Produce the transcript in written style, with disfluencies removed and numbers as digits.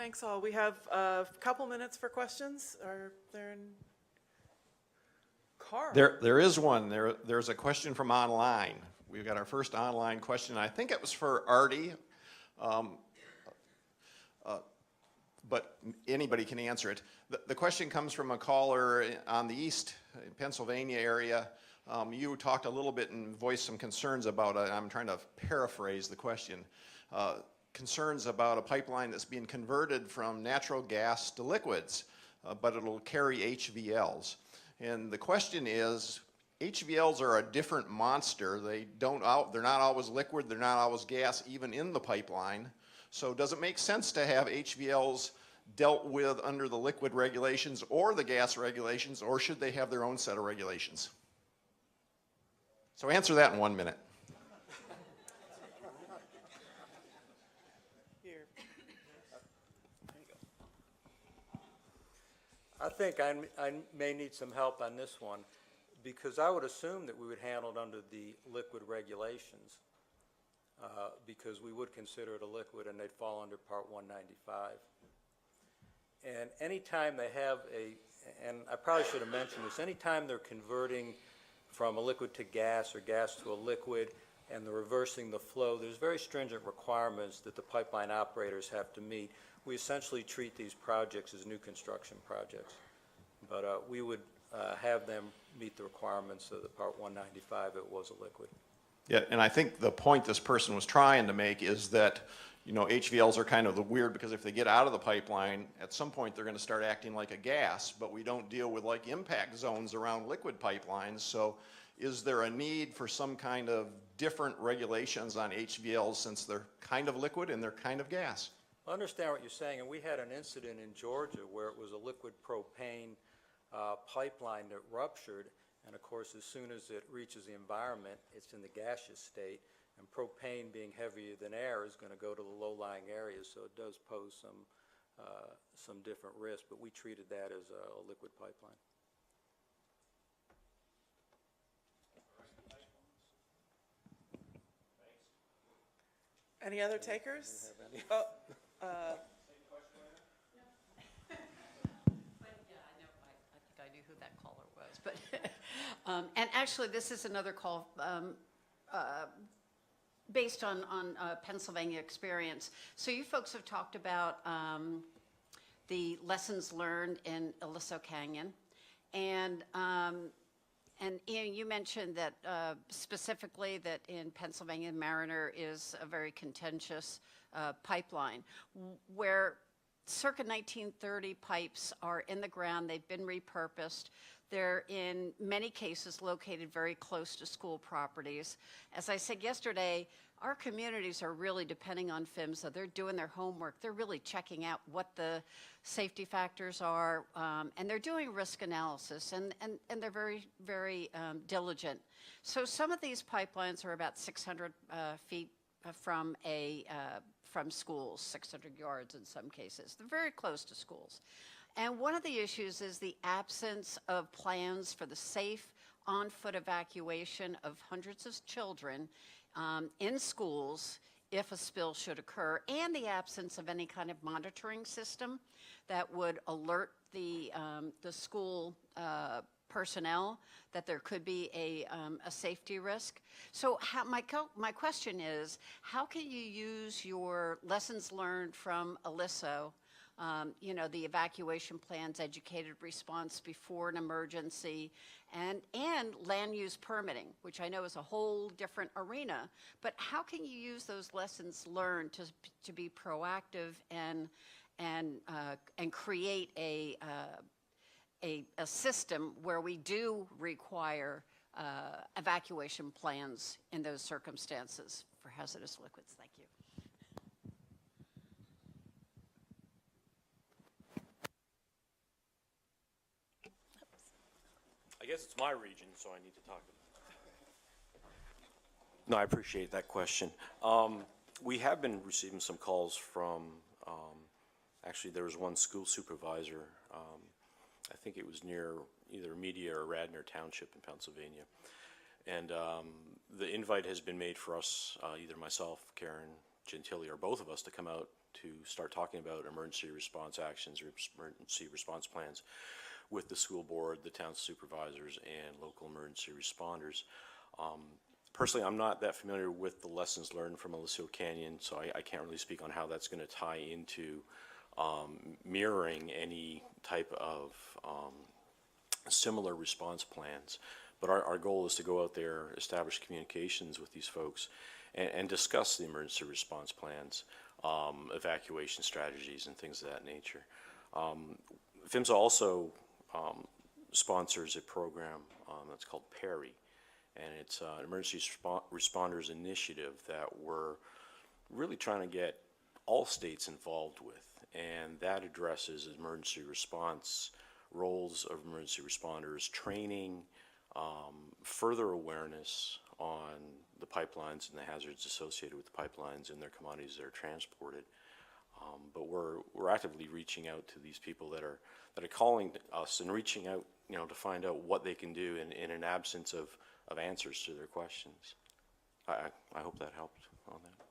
Thanks all. We have a couple minutes for questions. Are there any? Carl? There is one. There's a question from online. We've got our first online question. I think it was for Artie, but anybody can answer it. The question comes from a caller on the East Pennsylvania area. You talked a little bit and voiced some concerns about it. I'm trying to paraphrase the question. Concerns about a pipeline that's being converted from natural gas to liquids, but it'll carry HVLs. And the question is, HVLs are a different monster. They're not always liquid, they're not always gas, even in the pipeline. So does it make sense to have HVLs dealt with under the liquid regulations or the gas regulations, or should they have their own set of regulations? So answer that in 1 minute. Here. There you go. I think I may need some help on this one, because I would assume that we would handle it under the liquid regulations, because we would consider it a liquid and they'd fall under Part 195. And anytime they have and I probably should have mentioned this, anytime they're converting from a liquid to gas or gas to a liquid and they're reversing the flow, there's very stringent requirements that the pipeline operators have to meet. We essentially treat these projects as new construction projects, but we would have them meet the requirements of the Part 195 if it was a liquid. Yeah, and I think the point this person was trying to make is that, you know, HVLs are kind of the weird, because if they get out of the pipeline, at some point they're going to start acting like a gas, but we don't deal with like impact zones around liquid pipelines. So is there a need for some kind of different regulations on HVLs, since they're kind of liquid and they're kind of gas? I understand what you're saying, and we had an incident in Georgia where it was a liquid propane pipeline that ruptured, and of course as soon as it reaches the environment, it's in the gaseous state, and propane being heavier than air is going to go to the low-lying areas, so it does pose some different risks, but we treated that as a liquid pipeline. Any other takers? I knew who that caller was, but and actually this is another call based on Pennsylvania experience. So you folks have talked about the lessons learned in Aliso Canyon, and Ian, you mentioned that specifically that in Pennsylvania, Mariner is a very contentious pipeline, where circa 1930 pipes are in the ground. They've been repurposed. They're in many cases located very close to school properties. As I said yesterday, our communities are really depending on PHMSA. They're doing their homework. They're really checking out what the safety factors are, and they're doing risk analysis, and they're very, very diligent. So some of these pipelines are about 600 feet from schools, 600 yards in some cases. They're very close to schools. And one of the issues is the absence of plans for the safe on-foot evacuation of hundreds of children in schools if a spill should occur, and the absence of any kind of monitoring system that would alert the school personnel that there could be a safety risk. So my question is, how can you use your lessons learned from Aliso, you know, the evacuation plans, educated response before an emergency, and land use permitting, which I know is a whole different arena, but how can you use those lessons learned to be proactive and create a system where we do require evacuation plans in those circumstances for hazardous liquids? Thank you. I guess it's my region, so I need to talk. No, I appreciate that question. We have been receiving some calls from, actually there was one school supervisor, I think it was near either Media or Radnor Township in Pennsylvania. And the invite has been made for us, either myself, Karen, Gentili, or both of us to come out to start talking about emergency response actions or emergency response plans with the school board, the town supervisors, and local emergency responders. Personally, I'm not that familiar with the lessons learned from Aliso Canyon, so I can't really speak on how that's going to tie into mirroring any type of similar response plans. But our goal is to go out there, establish communications with these folks, and discuss the emergency response plans, evacuation strategies, and things of that nature. PHMSA also sponsors a program that's called PERI, and it's an emergency responders initiative that we're really trying to get all states involved with, and that addresses emergency response, roles of emergency responders, training, further awareness on the pipelines and the hazards associated with the pipelines and their commodities that are transported. But we're actively reaching out to these people that are calling us and reaching out, to find out what they can do in an absence of answers to their questions. I hope that helped on that.